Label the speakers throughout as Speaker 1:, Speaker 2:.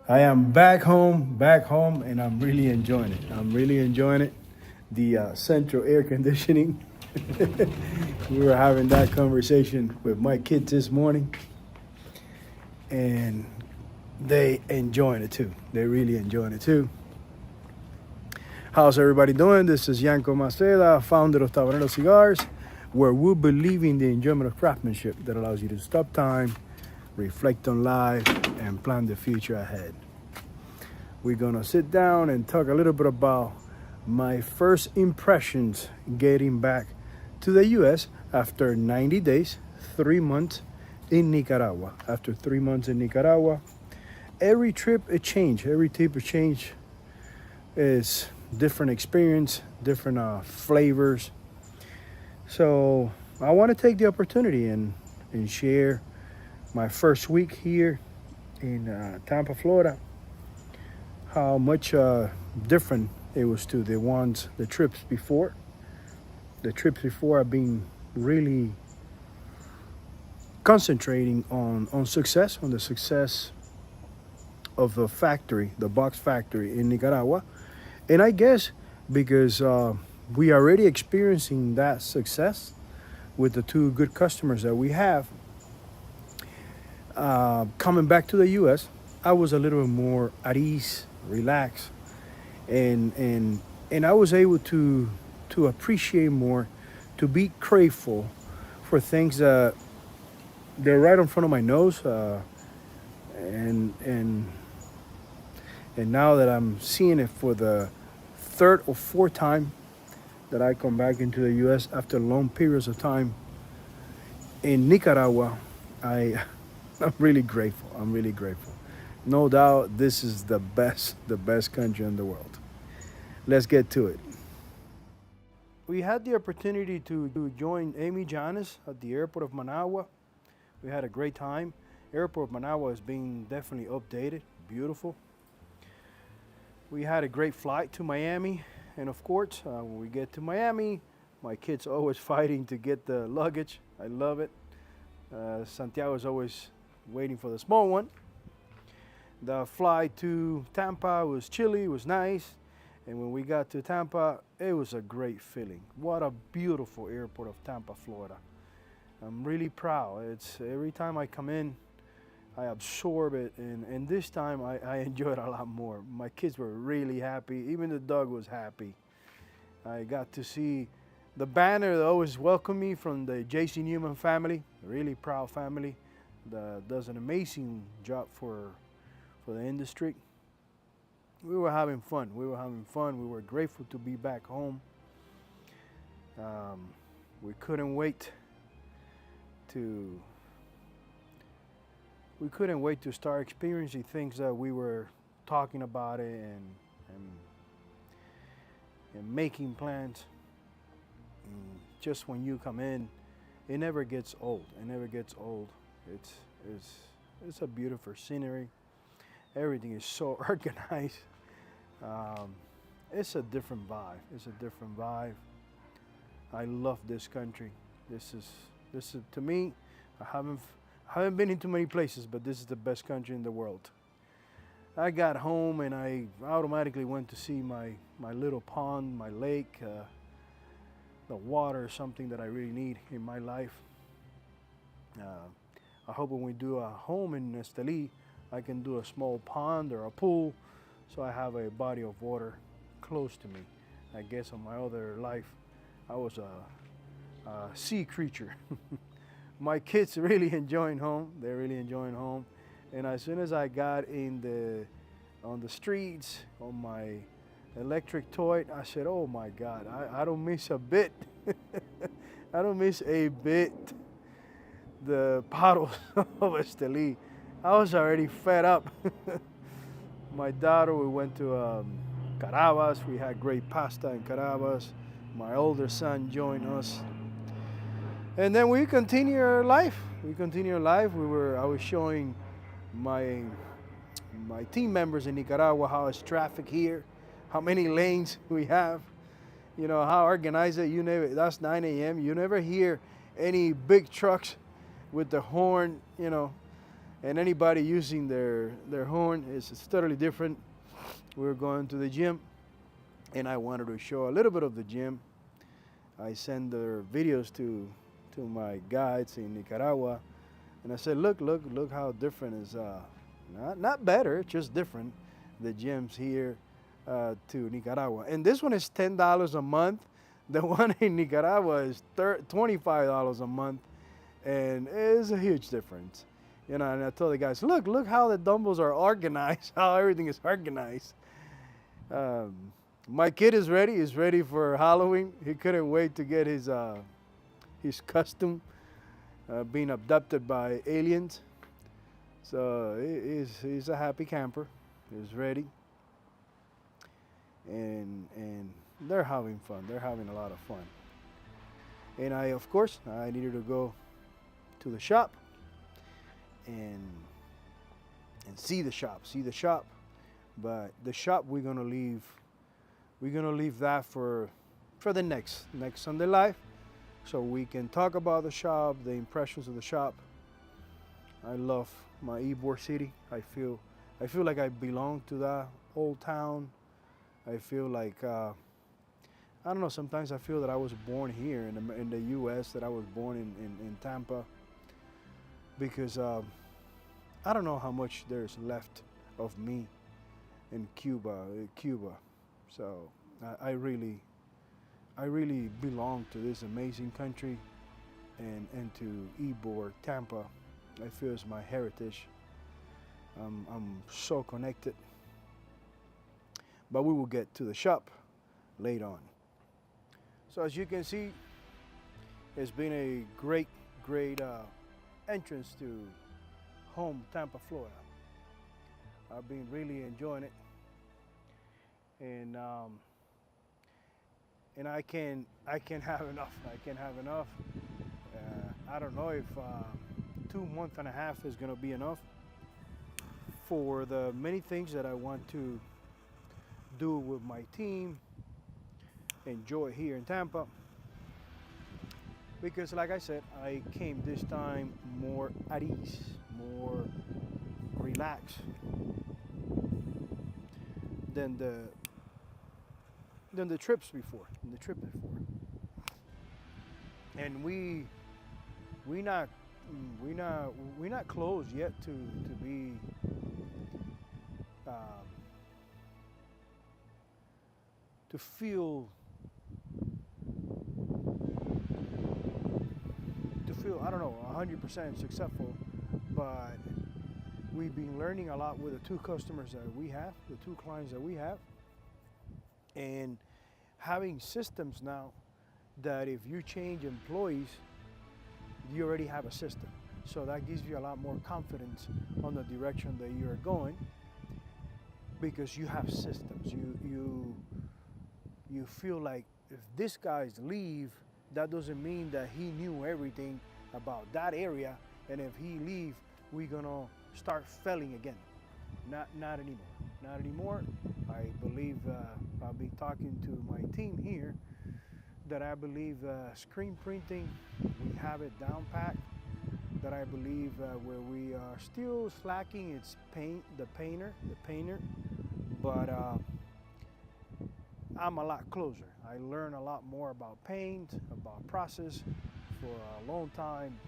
Speaker 1: I am back home, and I'm really enjoying it. I'm really enjoying it. The central air conditioning. We were having that conversation with my kids this morning, and they enjoying it too. They're really enjoying it too. How's everybody doing? This is Yanko Maceda, founder of Tabanero Cigars, where we believe in the enjoyment of craftsmanship that allows you to stop time, reflect on life, and plan the future ahead. We're gonna sit down and talk a little bit about my first impressions getting back to the US after 90 days, 3 months in Nicaragua. After 3 months in Nicaragua, every trip a change, every trip a change is different experience, different flavors. So I want to take the opportunity and share my first week here in Tampa, Florida, how much different it was to the trips before. The trips before I've been really concentrating on success, on the success of the factory, the box factory in Nicaragua. And I guess because we are already experiencing that success with the two good customers that we have, coming back to the U.S., I was a little bit more at ease, relaxed, and I was able to appreciate more, to be grateful for things that they're right in front of my nose, and and and now that I'm seeing it for the third or fourth time that I come back into the U.S. after long periods of time in Nicaragua, I I'm really grateful. I'm really grateful. No doubt, this is the best country in the world. Let's get to it. We had the opportunity to join Amy Janis at the airport of Managua. We had a great time. Airport of Managua is being definitely updated, beautiful. We had a great flight to Miami, and of course, when we get to Miami, my kids are always fighting to get the luggage. I love it. Santiago is always waiting for the small one. The flight to Tampa was chilly, was nice. And when we got to Tampa, it was a great feeling. What a beautiful airport of Tampa, Florida. I'm really proud. It's every time I come in, I absorb it, and this time I enjoyed it a lot more. My kids were really happy. Even the dog was happy. I got to see the banner that always welcomed me from the J.C. Newman family, a really proud family that does an amazing job for the industry. We were having fun. We were having fun. We were grateful to be back home. We couldn't wait to start experiencing things that we were talking about it and making plans. And just when you come in, it never gets old. It never gets old. It's a beautiful scenery. Everything is so organized. It's a different vibe. It's a different vibe. I love this country. This is to me. I haven't been in too many places, but this is the best country in the world. I got home and I automatically went to see my little pond, my lake. The water is something that I really need in my life. I hope when we do a home in Esteli, I can do a small pond or a pool, so I have a body of water close to me. I guess on my other life, I was a sea creature. My kids really enjoying home. They're really enjoying home. And as soon as I got on the streets, on my electric toy, I said, oh my God, I don't miss a bit. I don't miss a bit the paddles of Esteli. I was already fed up. My daughter, we went to Carabas. We had great pasta in Carabas. My older son joined us. And then we continue our life. I was showing my team members in Nicaragua how is traffic here, how many lanes we have, how organized it. That's 9 a.m. You never hear any big trucks with the horn, And anybody using their horn is totally different. We're going to the gym, and I wanted to show a little bit of the gym. I send their videos to my guides in Nicaragua, and I said, look how different is not better, just different. The gyms here to Nicaragua, and this one is $10 a month. The one in Nicaragua is $25 a month, and it's a huge difference. You know, and I told the guys, look how the dumbbells are organized, how everything is organized. My kid is ready. He's ready for Halloween. He couldn't wait to get his costume, being abducted by aliens. So he's a happy camper. He's ready, and they're having fun. They're having a lot of fun. And of course, I needed to go to the shop and see the shop. But the shop we're gonna leave that for the next Sunday Live, so we can talk about the shop, the impressions of the shop. I love my Ybor city. I feel like I belong to that old town. I feel like I don't know. Sometimes I feel that I was born here in the U.S. That I was born in Tampa, because I don't know how much there's left of me in Cuba. So I really belong to this amazing country, and to Ybor, Tampa. I feel it's my heritage. I'm so connected. But we will get to the shop later on. So as you can see, it's been a great entrance to home, Tampa, Florida. I've been really enjoying it, and I can't have enough. I can't have enough. I don't know if 2 months and a half is going to be enough for the many things that I want to do with my team, enjoy here in Tampa. Because like I said, I came this time more at ease, more relaxed than the trips before. And we not close yet to be to feel I don't know 100% successful, but we've been learning a lot with the 2 customers that we have, the 2 clients that we have, and having systems now that if you change employees, you already have a system. So that gives you a lot more confidence on the direction that you're going, because you have systems. You feel like if this guy's leave, that doesn't mean that he knew everything about that area, and if he leave, we're gonna start failing again. Not anymore. I believe I'll be talking to my team here that I believe screen printing, we have it down pat. That I believe where we are still slacking, it's the painter. But I'm a lot closer. I learn a lot more about paint, about process. For a long time,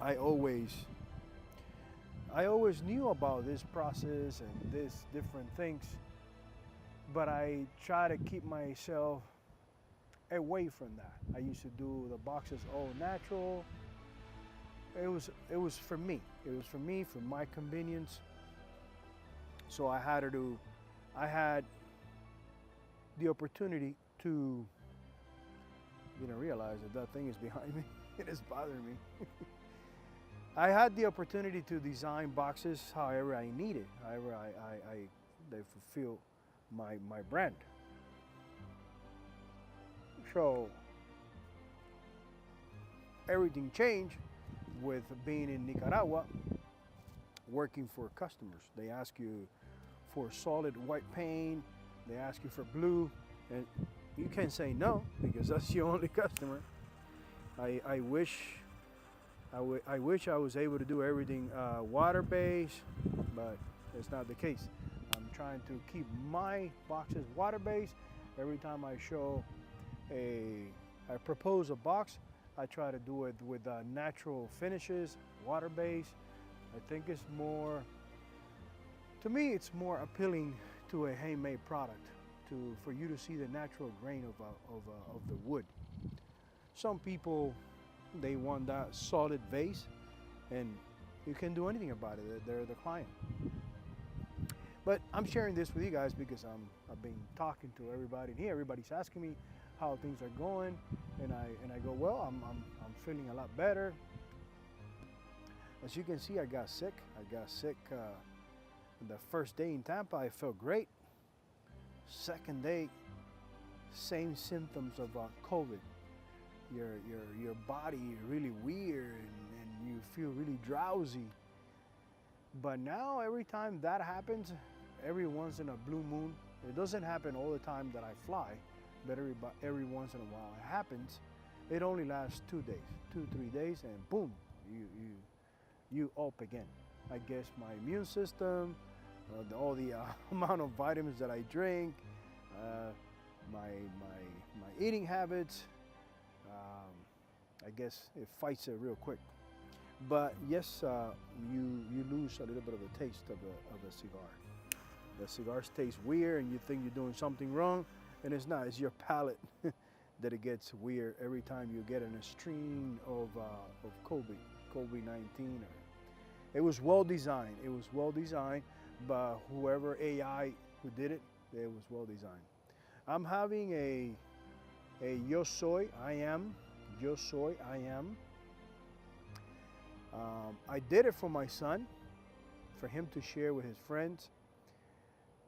Speaker 1: I always knew about this process and these different things, but I try to keep myself away from that. I used to do the boxes all natural. It was for me. It was for me, for my convenience. So I had the opportunity to, realize that thing is behind me. It is bothering me. I had the opportunity to design boxes however I needed, however they fulfill my brand. So everything changed with being in Nicaragua, working for customers. They ask you for solid white paint, they ask you for blue, and you can't say no because that's your only customer. I wish I wish I was able to do everything water-based, but it's not the case. I'm trying to keep my boxes water-based. Every time I propose a box, I try to do it with natural finishes, water-based. I think it's more, to me, it's more appealing to a handmade product, for you to see the natural grain of the wood. Some people, they want that solid vase, and you can't do anything about it. They're the client. But I'm sharing this with you guys because I've been talking to everybody here. Everybody's asking me how things are going, and I go, well, I'm feeling a lot better. As you can see, I got sick. The first day in Tampa, I felt great. Second day, same symptoms of COVID. Your body is really weird, and you feel really drowsy. But now every time that happens, every once in a blue moon, it doesn't happen all the time that I fly, but every once in a while it happens. It only lasts 2 days, 3 days, and boom, you up again. I guess my immune system, all the amount of vitamins that I drink, my eating habits, I guess it fights it real quick. But yes, you lose a little bit of a taste of a cigar. The cigars taste weird, and you think you're doing something wrong, and it's not. It's your palate that it gets weird every time you get in a stream of COVID-19. It was well designed. It was well designed, but whoever AI who did it, it was well designed. I'm having a Yo Soy, I Am. Yo Soy, I Am. I did it for my son, for him to share with his friends.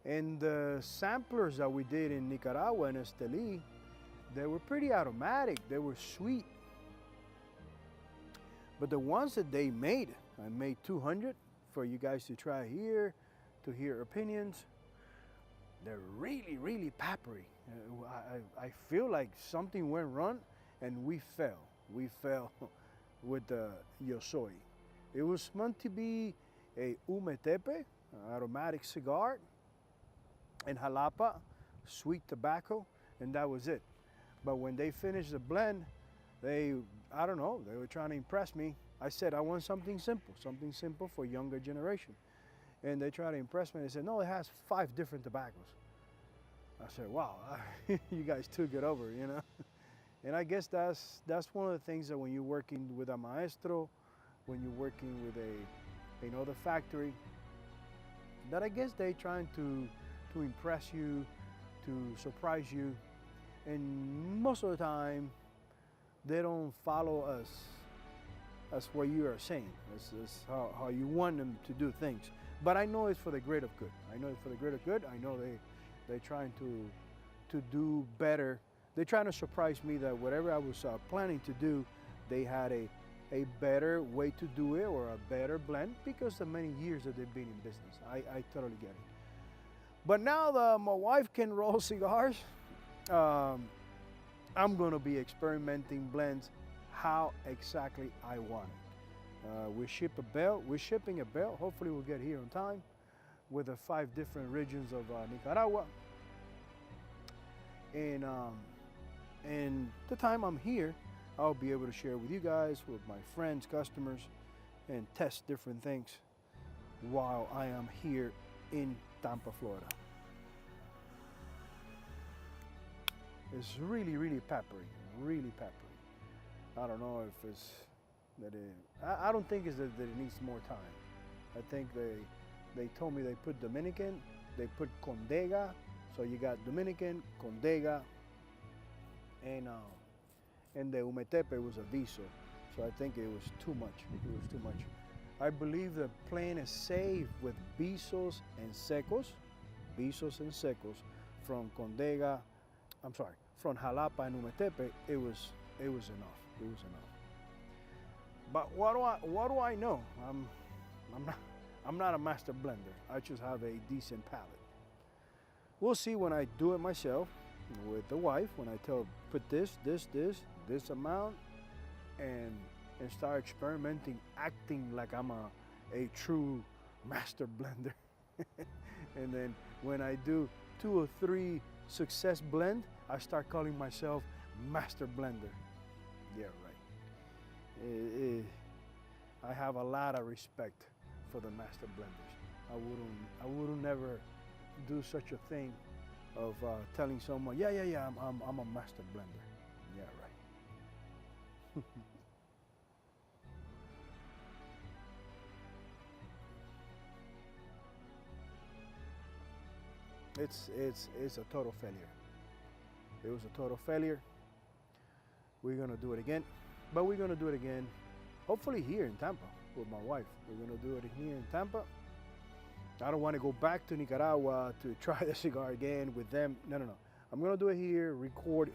Speaker 1: And the samplers that we did in Nicaragua and Esteli, they were pretty aromatic, they were sweet. But the ones that they made, I made 200 for you guys to try here, to hear opinions. They're really, really peppery. I feel like something went wrong and we fell. We fell with the Yo Soy. It was meant to be a umetepe, aromatic cigar, and jalapa, sweet tobacco, and that was it. But when they finished the blend, I don't know, they were trying to impress me. I said, I want something simple for younger generation. And they tried to impress me. They said, no, it has 5 different tobaccos. I said, wow, you guys took it over, you know? And I guess that's one of the things that when you're working with a maestro, when you're working with another factory, that I guess they trying to impress you, to surprise you. And most of the time, they don't follow us as what you are saying. It's how you want them to do things. But I know it's for the greater good. I know it's for the greater good. I know they're trying to do better. They're trying to surprise me that whatever I was planning to do, they had a better way to do it, or a better blend, because of many years that they've been in business. I totally get it. But now that my wife can roll cigars, I'm going to be experimenting blends how exactly I want it. We're shipping a belt. Hopefully we'll get here on time, with the 5 different regions of Nicaragua. And the time I'm here, I'll be able to share with you guys, with my friends, customers, and test different things while I am here in Tampa, Florida. It's really, really peppery, really peppery. I don't know if it's that it, I don't think it's that it needs more time. I think they told me they put Dominican, they put Condega, so you got Dominican, Condega, and the Umetepe was a Viso. So I think it was too much. It was too much. I believe the plan is safe with Visos and Secos, from Condega. I'm sorry, from Jalapa and Umetepe. It was enough. It was enough. But what do I know? I'm not a master blender. I just have a decent palate. We'll see when I do it myself with the wife, when I tell her, put this amount, and and start experimenting, acting like I'm a true master blender. And then when I do 2 or 3 success blend, I start calling myself master blender. Yeah, right. I have a lot of respect for the master blenders. I wouldn't never do such a thing of telling someone, yeah, I'm a master blender. Yeah, right. It's a total failure. It was a total failure. We're gonna do it again, but we're gonna do it again, hopefully here in Tampa with my wife. We're gonna do it here in Tampa. I don't want to go back to Nicaragua to try the cigar again with them. No. I'm gonna do it here, record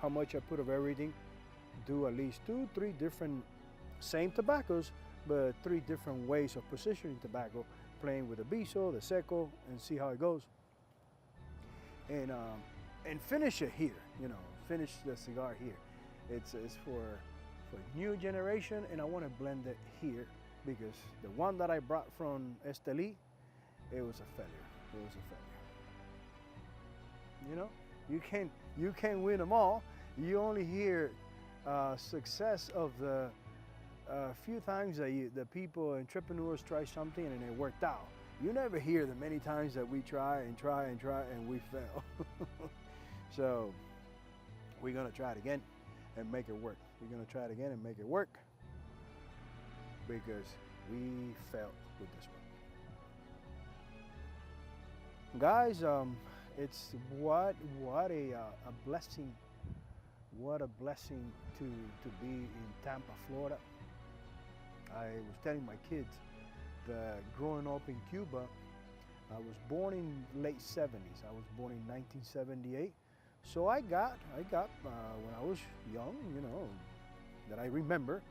Speaker 1: how much I put of everything, do at least 2, 3 different, same tobaccos, but 3 different ways of positioning tobacco, playing with the Biso, the Seco, and see how it goes. And finish it here, finish the cigar here. It's for new generation, and I want to blend it here because the one that I brought from Esteli, it was a failure. It was a failure. You can't win them all. You only hear success of the few times that the people, entrepreneurs try something and it worked out. You never hear the many times that we try and we fail. So we're gonna try it again and make it work. We're gonna try it again and make it work because we failed with this one. Guys, it's what a blessing. What a blessing to be in Tampa, Florida. I was telling my kids that growing up in Cuba, I was born in late 70s. I was born in 1978. So I got when I was young, that I remember,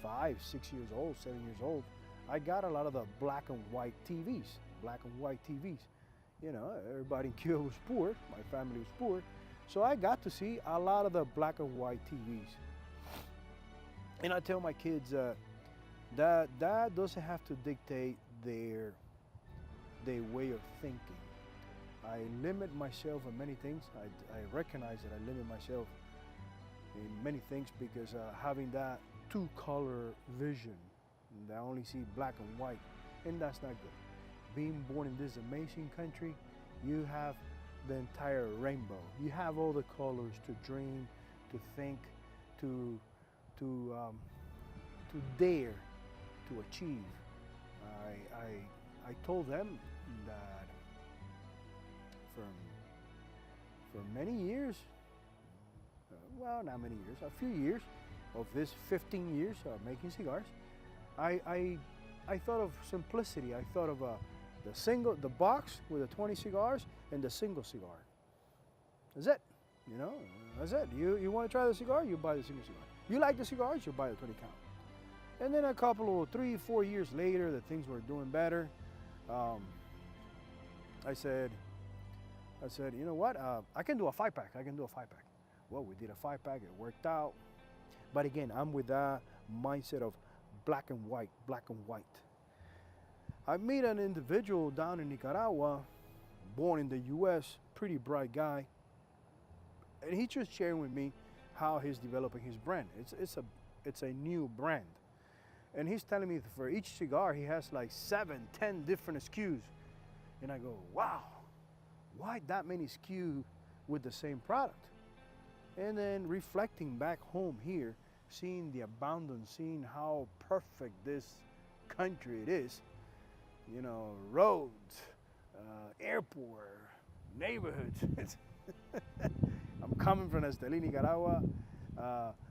Speaker 1: 5, 6 years old, 7 years old, I got a lot of the black and white TVs. Everybody in Cuba was poor. My family was poor. So I got to see a lot of the black and white TVs. And I tell my kids that doesn't have to dictate their way of thinking. I limit myself in many things. I recognize that I limit myself in many things because having that 2-color vision, and I only see black and white, and that's not good. Being born in this amazing country, you have the entire rainbow. You have all the colors to dream, to think, to dare, to achieve. I told them that for many years, well, not many years, a few years of this 15 years of making cigars, I thought of simplicity. I thought of the box with the 20 cigars and the single cigar. That's it. That's it. You want to try the cigar, you buy the single cigar. You like the cigars, you buy the 20 count. And then a couple of 3, 4 years later, that things were doing better. I said, you know what? I can do a 5-pack. Well, we did a 5-pack. It worked out. But again, I'm with that mindset of black and white. I met an individual down in Nicaragua, born in the U.S., pretty bright guy, and he just sharing with me how he's developing his brand. It's a new brand, and he's telling me for each cigar he has like 7, 10 different SKUs, and I go, wow, why that many SKUs with the same product? And then reflecting back home here, seeing the abundance, seeing how perfect this country it is. Roads, airport, neighborhoods. I'm coming from Esteli, Nicaragua.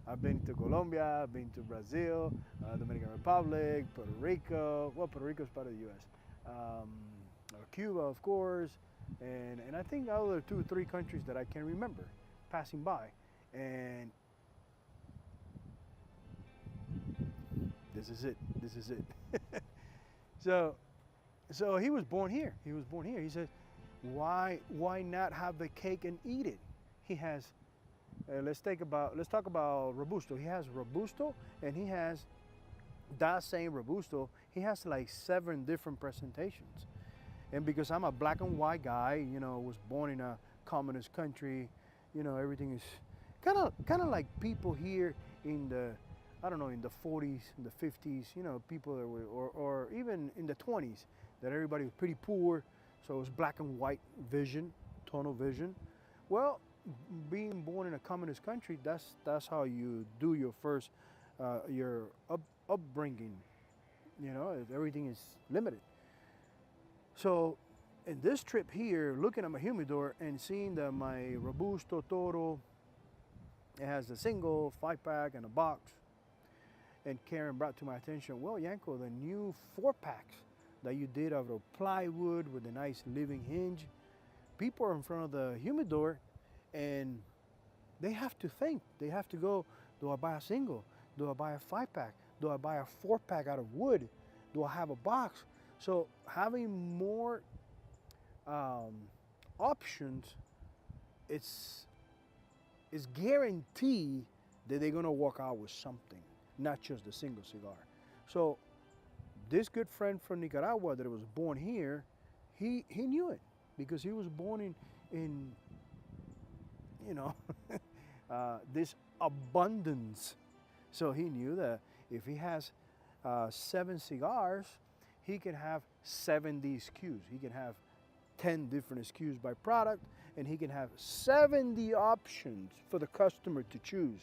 Speaker 1: I've been to Colombia, I've been to Brazil, Dominican Republic, Puerto Rico. Well, Puerto Rico is part of the U.S. Cuba, of course, and I think other 2 or 3 countries that I can remember passing by. And this is it. So he was born here. He said, why not have the cake and eat it? He has let's talk about Robusto. He has Robusto, and he has that same Robusto. He has like 7 different presentations. And because I'm a black and white guy, was born in a communist country, everything is kind of like people here in the, I don't know, in the 40s, in the 50s, people that were, or even in the 20s, that everybody was pretty poor, so it was black and white vision, tunnel vision. Well, being born in a communist country, that's how you do your first, your upbringing. Everything is limited. So, in this trip here, looking at my humidor and seeing that my Robusto Toro, it has a single 5-pack and a box, and Karen brought to my attention, well, Yanko, the new 4-packs that you did out of plywood with a nice living hinge, people are in front of the humidor and they have to think. They have to go, do I buy a single? Do I buy a 5-pack? Do I buy a 4-pack out of wood? Do I have a box? So having more options, it's guaranteed that they're gonna walk out with something, not just the single cigar. So this good friend from Nicaragua that was born here, he knew it because he was born in this abundance. So he knew that if he has 7 cigars, he can have 70 SKUs. He can have 10 different SKUs by product, and he can have 70 options for the customer to choose,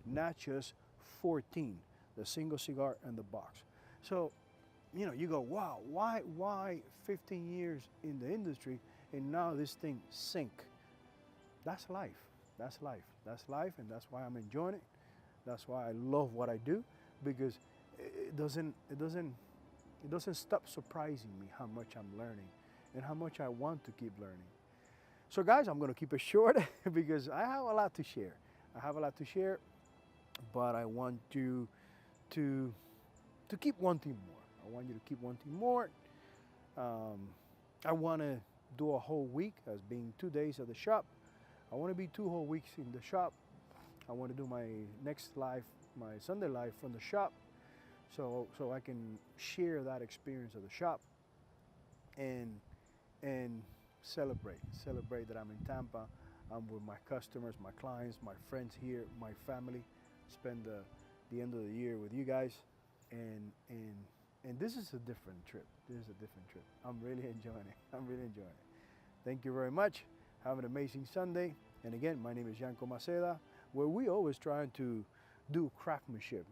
Speaker 1: not just 14, the single cigar and the box. So, you go, wow, why 15 years in the industry and now this thing sink? That's life. That's life. That's life, and that's why I'm enjoying it. That's why I love what I do, because it doesn't stop surprising me how much I'm learning and how much I want to keep learning. So guys, I'm going to keep it short because I have a lot to share. But I want you to keep wanting more. I want you to keep wanting more. I want to do a whole week as being 2 days at the shop. I want to be 2 whole weeks in the shop. I want to do my next live, my Sunday live from the shop, so I can share that experience of the shop and celebrate that I'm in Tampa. I'm with my customers, my clients, my friends here, my family. Spend the end of the year with you guys, and this is a different trip. I'm really enjoying it. Thank you very much. Have an amazing Sunday. And again, my name is Yanko Maceda, where we always trying to do craftsmanship.